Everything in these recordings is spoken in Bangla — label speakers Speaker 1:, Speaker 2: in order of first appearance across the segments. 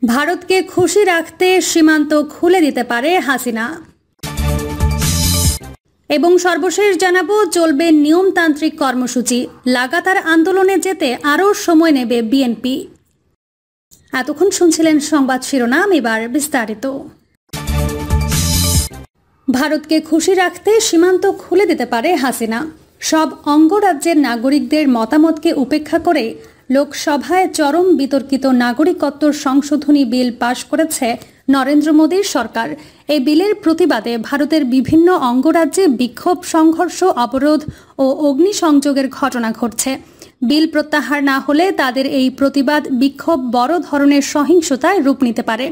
Speaker 1: ভারতকে খুশি রাখতে সীমান্ত খুলে দিতে পারে হাসিনা। এবং সর্বশেষ জানাবো, চলবে নিয়মতান্ত্রিক কর্মসূচি, লাগাতার আন্দোলনে যেতে আরও সময় নেবে বিএনপি। এতক্ষণ শুনছিলেন সংবাদ শিরোনাম, এবার বিস্তারিত। ভারতকে খুশি রাখতে সীমান্ত খুলে দিতে পারে হাসিনা। সব অঙ্গরাজ্যের নাগরিকদের মতামতকে উপেক্ষা করে লোকসভায় চরম বিতর্কিত নাগরিকত্ব সংশোধনী বিল পাশ করেছে নরেন্দ্র মোদীর সরকার। এই বিলের প্রতিবাদে ভারতের বিভিন্ন অঙ্গরাজ্যে বিক্ষোভ, সংঘর্ষ, অবরোধ ও অগ্নিসংযোগের ঘটনা ঘটছে। বিল প্রত্যাহার না হলে তাদের এই প্রতিবাদ বিক্ষোভ বড় ধরনের সহিংসতায় রূপ নিতে পারে।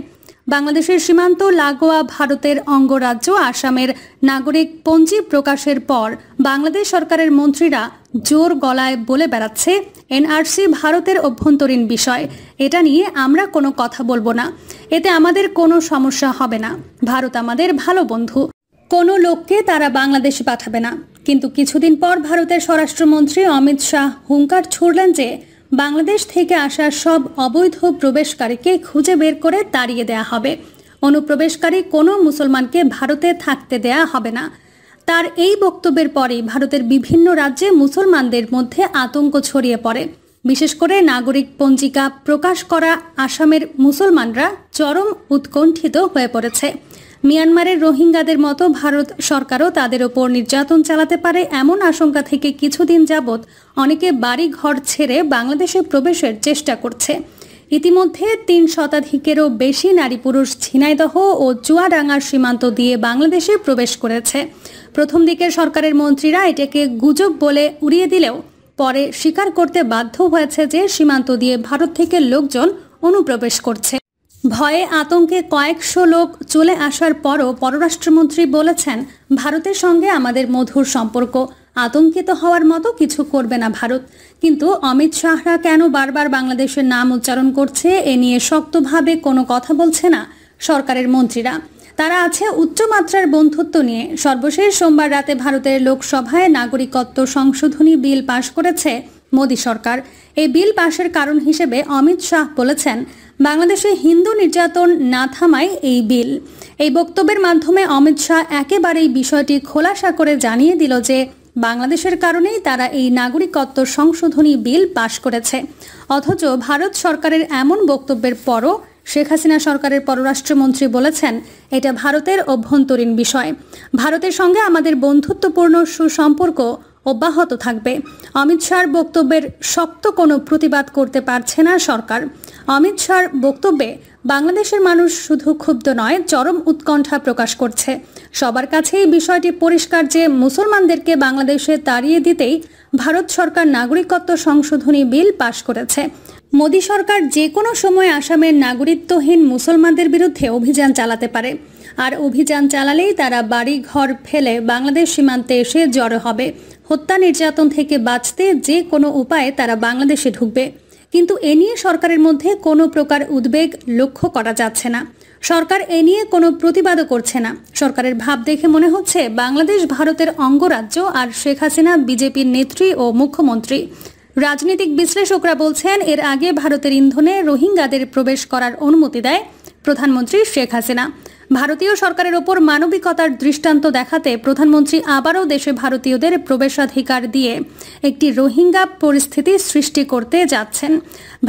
Speaker 1: বাংলাদেশের সীমান্ত লাগোয়া ভারতের অঙ্গরাজ্য আসামের নাগরিক পঞ্জি প্রকাশের পর বাংলাদেশ সরকারের মন্ত্রীরা জোর গলায় বলে বেড়াচ্ছে, এনআরসি ভারতের অভ্যন্তরীণ বিষয়, এটা নিয়ে আমরা কোনো কথা বলবো না, এতে আমাদের কোনো সমস্যা হবে না, ভারত আমাদের ভালো বন্ধু, কোনো লোককে তারা বাংলাদেশে পাঠাবে না। কিন্তু কিছুদিন পর ভারতের স্বরাষ্ট্রমন্ত্রী অমিত শাহ হুঙ্কার ছুড়লেন যে বাংলাদেশ থেকে আসা সব অবৈধ প্রবেশকারীকে খুঁজে বের করে তাড়িয়ে দেয়া হবে, অনুপ্রবেশকারী কোনো মুসলমানকে ভারতে থাকতে দেয়া হবে না। তার এই বক্তব্যের পরেই ভারতের বিভিন্ন রাজ্যে মুসলমানদের মধ্যে আতঙ্ক ছড়িয়ে পড়ে। বিশেষ করে নাগরিক পঞ্জিকা প্রকাশ করা আসামের মুসলমানরা চরম উৎকণ্ঠিত হয়ে পড়েছে। মিয়ানমারের রোহিঙ্গাদের মতো ভারত সরকারও তাদের ওপর নির্যাতন চালাতে পারে এমন আশঙ্কা থেকে কিছুদিন যাবৎ অনেকে বাড়ি ঘর ছেড়ে বাংলাদেশে প্রবেশের চেষ্টা করছে। ইতিমধ্যে ৩ শতাধিকেরও বেশি নারী পুরুষ ঝিনাইদহ ও চুয়াডাঙ্গার সীমান্ত দিয়ে বাংলাদেশে প্রবেশ করেছে। প্রথম দিকের সরকারের মন্ত্রীরা এটাকে গুজব বলে উড়িয়ে দিলেও পরে স্বীকার করতে বাধ্য হয়েছে যে সীমান্ত দিয়ে ভারত থেকে লোকজন অনুপ্রবেশ করছে। ভয়ে আতঙ্কে কয়েকশো লোক চলে আসার পরও পররাষ্ট্রমন্ত্রী বলেছেন, ভারতের সঙ্গে আমাদের মধুর সম্পর্ক, আতঙ্কিত হওয়ার মতো কিছু করবে না ভারত। কিন্তু অমিত শাহরা কেন বারবার বাংলাদেশের নাম উচ্চারণ করছে, এ নিয়ে শক্তভাবে কোনো কথা বলছে না সরকারের মন্ত্রীরা। তারা আছে উচ্চমাত্রার বন্ধুত্ব নিয়ে। সর্বশেষ সোমবার রাতে ভারতের লোকসভায় নাগরিকত্ব সংশোধনী বিল পাশ করেছে মোদী সরকার। এই বিল পাশের কারণ হিসেবে অমিত শাহ বলেছেন, বাংলাদেশে হিন্দু নির্যাতন না থামায় এই বিল। এই বক্তব্যের মাধ্যমে অমিত শাহ একেবারেই বিষয়টি খোলাসা করে জানিয়ে দিল যে বাংলাদেশের কারণেই তারা এই নাগরিকত্ব সংশোধনী বিল পাশ করেছে। অথচ ভারত সরকারের এমন বক্তব্যের পরও শেখ হাসিনা সরকারের পররাষ্ট্রমন্ত্রী বলেছেন, এটা ভারতের অভ্যন্তরীণ বিষয়, ভারতের সঙ্গে আমাদের বন্ধুত্বপূর্ণ সুসম্পর্ক অব্যাহত থাকবে। অমিত শাহর বক্তব্যের শক্ত কোনো প্রতিবাদ করতে পারছে না সরকার। অমিত শাহর বক্তব্যে বাংলাদেশের মানুষ শুধু ক্ষুব্ধ নয়, চরম উৎকণ্ঠা প্রকাশ করছে। সবার কাছেই বিষয়টি পরিষ্কার যে মুসলমানদেরকে বাংলাদেশে তাড়িয়ে দিতেই ভারত সরকার নাগরিকত্ব সংশোধনী বিল পাশ করেছে। মোদী সরকার যে কোনো সময় আসামের নাগরিকত্বহীন মুসলমানদের বিরুদ্ধে অভিযান চালাতে পারে, আর অভিযান চালালেই তারা বাড়ি ঘর ফেলে বাংলাদেশ সীমান্তে এসে জড়ো হবে। হত্যা নির্যাতন থেকে বাঁচতে যে কোনো উপায়ে তারা বাংলাদেশে ঢুকবে। কিন্তু এ নিয়ে সরকারের মধ্যে কোনো প্রকার উদ্বেগ লক্ষ্য করা যাচ্ছে না। সরকার এ নিয়ে কোনো প্রতিবাদও করছে না। সরকারের ভাব দেখে মনে হচ্ছে বাংলাদেশ ভারতের অঙ্গরাজ্য, আর শেখ হাসিনা বিজেপির নেত্রী ও মুখ্যমন্ত্রী। রাজনৈতিক বিশ্লেষকরা বলছেন, এর আগে ভারতের ইন্ধনে রোহিঙ্গাদের প্রবেশ করার অনুমতি দেয় প্রধানমন্ত্রী শেখ হাসিনা। ভারতীয় সরকারের ওপর মানবিকতার দৃষ্টান্ত দেখাতে প্রধানমন্ত্রী আবারও দেশে ভারতীয়দের প্রবেশাধিকার দিয়ে একটি রোহিঙ্গা পরিস্থিতি সৃষ্টি করতে যাচ্ছেন।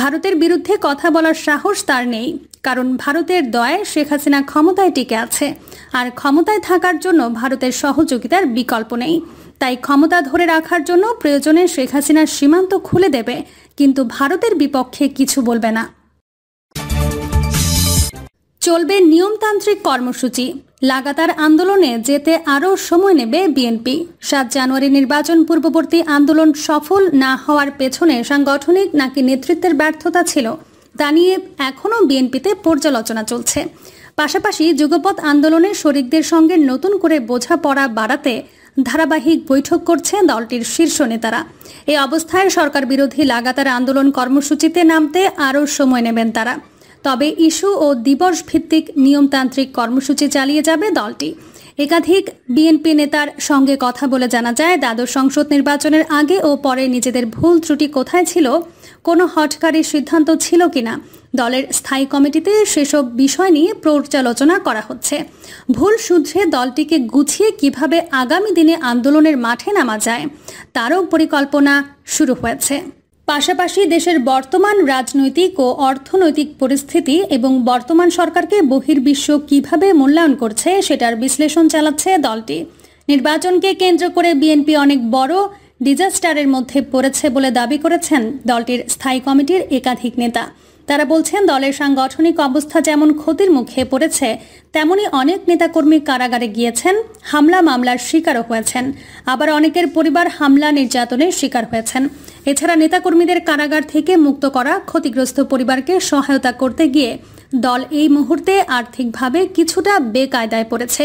Speaker 1: ভারতের বিরুদ্ধে কথা বলার সাহস তার নেই, কারণ ভারতের দয়ায় শেখ হাসিনা ক্ষমতায় টিকে আছে, আর ক্ষমতায় থাকার জন্য ভারতের সহযোগিতার বিকল্প নেই। তাই ক্ষমতা ধরে রাখার জন্য প্রয়োজনে শেখ হাসিনার সীমান্ত খুলে দেবে, কিন্তু ভারতের বিপক্ষে কিছু বলবে না। চলবে নিয়মতান্ত্রিক কর্মসূচি, লাগাতার আন্দোলনে যেতে আরও সময় নেবে বিএনপি। 7 জানুয়ারি নির্বাচন পূর্ববর্তী আন্দোলন সফল না হওয়ার পেছনে সাংগঠনিক নাকি নেতৃত্বের ব্যর্থতা ছিল, তা নিয়ে এখনও বিএনপিতে পর্যালোচনা চলছে। পাশাপাশি যুগপৎ আন্দোলনের শরিকদের সঙ্গে নতুন করে বোঝাপড়া বাড়াতে ধারাবাহিক বৈঠক করছে দলটির শীর্ষ নেতারা। এই অবস্থায় সরকার বিরোধী লাগাতার আন্দোলন কর্মসূচিতে নামতে আরও সময় নেবেন তারা। তবে ইস্যু ও দিবস ভিত্তিক নিয়মতান্ত্রিক কর্মসূচি চালিয়ে যাবে দলটি। একাধিক বিএনপি নেতার সঙ্গে কথা বলে জানা যায়, দ্বাদশ সংসদ নির্বাচনের আগে ও পরে নিজেদের ভুল ত্রুটি কোথায় ছিল, কোনো হঠকারী সিদ্ধান্ত ছিল কিনা দলের স্থায়ী কমিটিতে সেসব বিষয় নিয়ে পর্যালোচনা করা হচ্ছে। ভুল শুধরে দলটিকে গুছিয়ে কিভাবে আগামী দিনে আন্দোলনের মাঠে নামা যায় তারও পরিকল্পনা শুরু হয়েছে। পাশাপাশি দেশের বর্তমান রাজনৈতিক ও অর্থনৈতিক পরিস্থিতি এবং বর্তমান সরকারকে বহির্বিশ্ব কিভাবে মূল্যায়ন করছে সেটার বিশ্লেষণ চালাচ্ছে দলটি। নির্বাচনকে কেন্দ্র করে বিএনপি অনেক বড় ডিজাস্টারের মধ্যে পড়েছে বলে দাবি করেছেন দলটির স্থায়ী কমিটির একাধিক নেতা। তারা বলছেন, দলের সাংগঠনিক অবস্থা যেমন ক্ষতির মুখে পড়েছে, তেমনি অনেক নেতাকর্মী কারাগারে গিয়েছেন, হামলা মামলার শিকারও হয়েছেন, আবার অনেকের পরিবার হামলা নির্যাতনের শিকার হয়েছেন। এছাড়া নেতাকর্মীদের কারাগার থেকে মুক্ত করা ক্ষতিগ্রস্ত পরিবারকে সহায়তা করতে গিয়ে দল এই মুহূর্তে আর্থিকভাবে কিছুটা বেকায়দায় পড়েছে।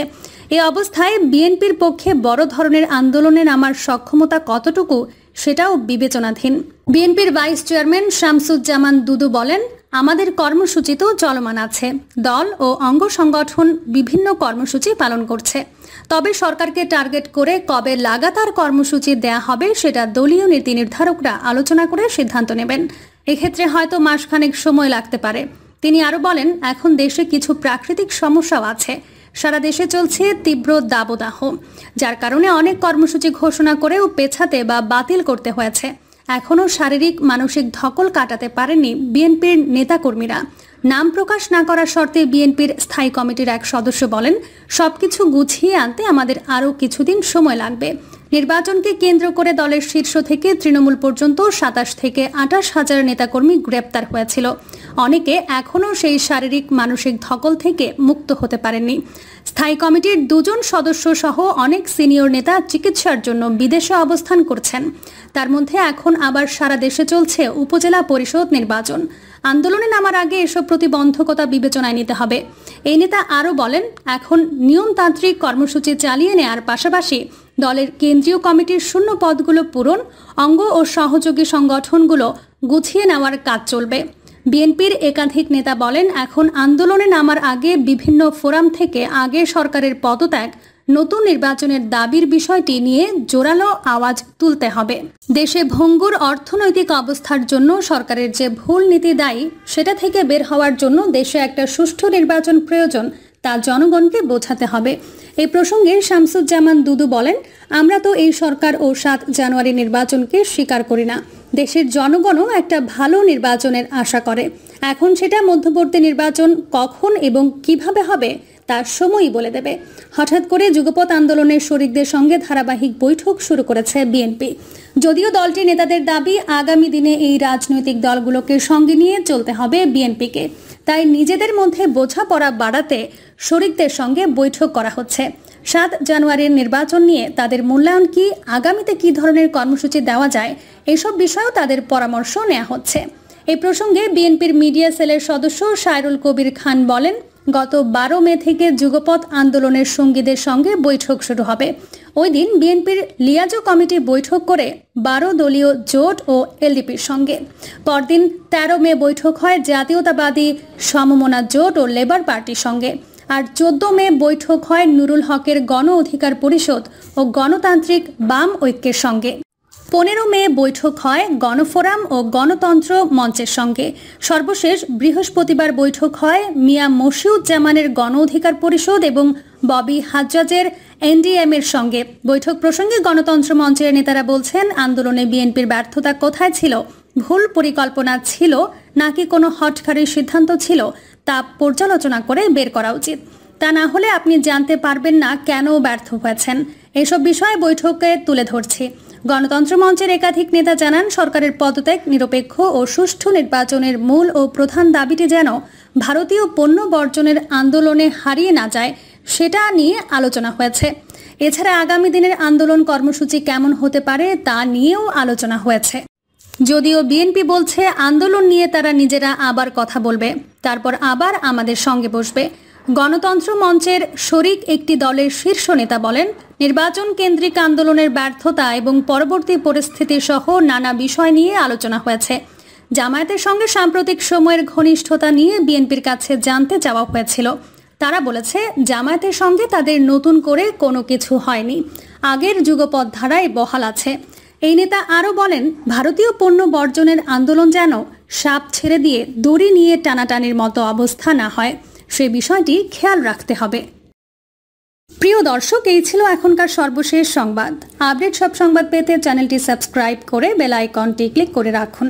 Speaker 1: এই অবস্থায় বিএনপির পক্ষে বড় ধরনের আন্দোলনে নামার সক্ষমতা কতটুকু সেটাও বিবেচনাধীন। বিএনপির ভাইস চেয়ারম্যান শামসুজ্জামান দুদু বলেন, আমাদের কর্মসূচি তো চলমান আছে, দল ও অঙ্গ সংগঠন বিভিন্ন কর্মসূচি পালন করছে। তবে সরকারকে টার্গেট করে কবে লাগাতার কর্মসূচি দেয়া হবে সেটা দলীয় নীতি নির্ধারকরা আলোচনা করে সিদ্ধান্ত নেবেন। এক্ষেত্রে হয়তো মাসখানেক সময় লাগতে পারে। তিনি আরো বলেন, এখন দেশে কিছু প্রাকৃতিক সমস্যাও আছে। সারা দেশে চলছে তীব্র দাবদাহ, যার কারণে অনেক কর্মসূচি ঘোষণা করেও পেছাতে বা বাতিল করতে হয়েছে। এখনও শারীরিক মানসিক ধকল কাটাতে পারেননি বিএনপির নেতাকর্মীরা। নাম প্রকাশ না করার শর্তে বিএনপির স্থায়ী কমিটির এক সদস্য বলেন, সবকিছু গুছিয়ে আনতে আমাদের আরও কিছুদিন সময় লাগবে। নির্বাচনকে কেন্দ্র করে দলের শীর্ষ থেকে তৃণমূল পর্যন্ত 27 থেকে 28 হাজার নেতাকর্মী গ্রেপ্তার হয়েছিল। অনেকে এখনও সেই শারীরিক মানসিক ধকল থেকে মুক্ত হতে পারেননি। স্থায়ী কমিটির 2 জন সদস্য সহ অনেক সিনিয়র নেতা চিকিৎসার জন্য বিদেশে অবস্থান করছেন। তার মধ্যে এখন আবার সারা দেশে চলছে উপজেলা পরিষদ নির্বাচন। আন্দোলনে নামার আগে এসব প্রতিবন্ধকতা বিবেচনায় নিতে হবে। এই নেতা আরও বলেন, এখন নিয়মতান্ত্রিক কর্মসূচি চালিয়ে নেওয়ার পাশাপাশি দলের কেন্দ্রীয় কমিটির শূন্য পদগুলো পূরণ, অঙ্গ ও সহযোগী সংগঠনগুলো গুছিয়ে নেওয়ার কাজ চলবে। বিএনপির একাধিক নেতা বলেন, এখন আন্দোলনে নামার আগে বিভিন্ন ফোরাম থেকে আগে সরকারের পদত্যাগ, নতুন নির্বাচনের দাবির বিষয়টি নিয়ে জোরালো আওয়াজ তুলতে হবে। দেশে ভঙ্গুর অর্থনৈতিক অবস্থার জন্য সরকারের যে ভুল নীতি দায়ী, সেটা থেকে বের হওয়ার জন্য দেশে একটা সুষ্ঠু নির্বাচন প্রয়োজন, তা জনগণকে বোঝাতে হবে। এই প্রসঙ্গে শামসুজ্জামান দুদু বলেন, আমরা তো এই সরকার ও 7 জানুয়ারি নির্বাচনকে স্বীকার করি না। দেশের জনগণও একটা ভালো নির্বাচনের আশা করে। এখন সেটা মধ্যবর্তী নির্বাচন কখন এবং কিভাবে হবে তার সময়ই বলে দেবে। হঠাৎ করে যুগপৎ আন্দোলনের শরিকদের সঙ্গে ধারাবাহিক বৈঠক শুরু করেছে বিএনপি। যদিও দলটির নেতাদের দাবি, আগামী দিনে এই রাজনৈতিক দলগুলোকে সঙ্গে নিয়ে চলতে হবে বিএনপিকে। তাই নিজেদের মধ্যে বোঝাপড়া বাড়াতে শরিকদের সঙ্গে বৈঠক করা হচ্ছে। 7 জানুয়ারির নির্বাচন নিয়ে তাদের মূল্যায়ন কি, আগামীতে কি ধরনের কর্মসূচি দেওয়া যায়, এসব বিষয়েও তাদের পরামর্শ নেওয়া হচ্ছে। এই প্রসঙ্গে বিএনপির মিডিয়া সেলের সদস্য সায়রুল কবির খান বলেন, গত 12 মে থেকে যুগপৎ আন্দোলনের সঙ্গীদের সঙ্গে বৈঠক শুরু হবে। ওই দিন বিএনপির লিয়াজো কমিটি বৈঠক করে 12 দলীয় জোট ও এলডিপির সঙ্গে। পরদিন 13 মে বৈঠক হয় জাতীয়তাবাদী সমমনা জোট ও লেবার পার্টির সঙ্গে। আর 14 মে বৈঠক হয় নুরুল হকের গণ অধিকার পরিষদ ও গণতান্ত্রিক বাম ঐক্যের সঙ্গে। 15 মে বৈঠক হয় গণফোরাম ও গণতন্ত্র মঞ্চের সঙ্গে। সর্বশেষ বৃহস্পতিবার বৈঠক হয় মিয়া মশিউজ্জামানের গণ অধিকার পরিষদ এবং ববি হাজ্জাজের এনডিএম এর সঙ্গে। বৈঠক প্রসঙ্গে গণতন্ত্র মঞ্চের নেতারা বলছেন, আন্দোলনে বিএনপির ব্যর্থতা কোথায় ছিল, ভুল পরিকল্পনা ছিল নাকি কোনো হঠকারী সিদ্ধান্ত ছিল, তা পর্যালোচনা করে বের করা উচিত। তা না হলে আপনি জানতে পারবেন না কেন ব্যর্থ হয়েছেন। এসব বিষয়ে বৈঠকে তুলে ধরছি। গণতন্ত্র মঞ্চের একাধিক নেতা জানান, সরকারের পদত্যাগ, নিরপেক্ষ ও সুষ্ঠু নির্বাচনের মূল ও প্রধান দাবিটি যেন ভারতীয় পণ্য বর্জনের আন্দোলনে হারিয়ে না যায়, সেটা নিয়ে আলোচনা হয়েছে। এছাড়া আগামী দিনের আন্দোলন কর্মসূচি কেমন হতে পারে তা নিয়েও আলোচনা হয়েছে। যদিও বিএনপি বলছে, আন্দোলন নিয়ে তারা নিজেরা আবার কথা বলবে, তারপর আবার আমাদের সঙ্গে বসবে। গণতন্ত্র মঞ্চের শরিক একটি দলের শীর্ষ নেতা বলেন, নির্বাচন কেন্দ্রিক আন্দোলনের ব্যর্থতা এবং পরবর্তী পরিস্থিতি সহ নানা বিষয় নিয়ে আলোচনা হয়েছে। জামায়াতের সঙ্গে সাম্প্রতিক সময়ের ঘনিষ্ঠতা নিয়ে বিএনপির কাছে জানতে চাওয়া হয়েছিল। তারা বলেছে, জামায়াতের সঙ্গে তাদের নতুন করে কোনো কিছু হয়নি, আগের যুগপৎ ধারায় বহাল আছে। এই নেতা আরও বলেন, ভারতীয় পণ্য বর্জনের আন্দোলন যেন সাপ ছেড়ে দিয়ে দড়ি নিয়ে টানাটানির মতো অবস্থা না হয়, সে বিষয়টি খেয়াল রাখতে হবে। প্রিয় দর্শক, এই ছিল এখনকার সর্বশেষ সংবাদ। আপডেট সব সংবাদ পেতে চ্যানেলটি সাবস্ক্রাইব করে বেল আইকনটি ক্লিক করে রাখুন।